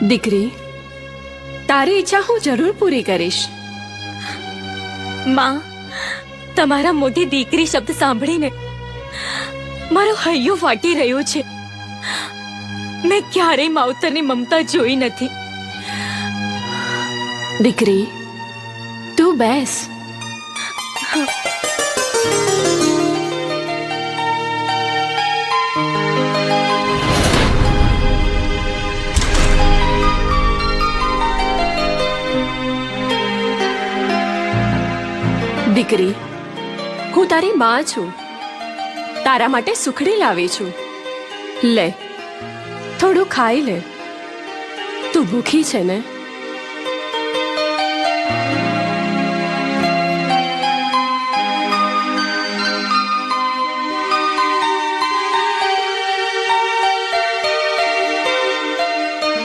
દીકરી, તારી ઈચ્છા હું જરૂર પૂરી કરીશ. માં, તમારા મોઢે દીકરી શબ્દ સાંભળીને મારો હૈયો ફાટી રહ્યો છે. મેં ક્યારેય માવતરની મમતા જોઈ નથી. દીકરી, તું બેસ. દીકરી, હું તારી માં છું. તારા માટે સુખડી લાવી છું. લે, થોડું ખાઈ લે. તું ભૂખી છે ને?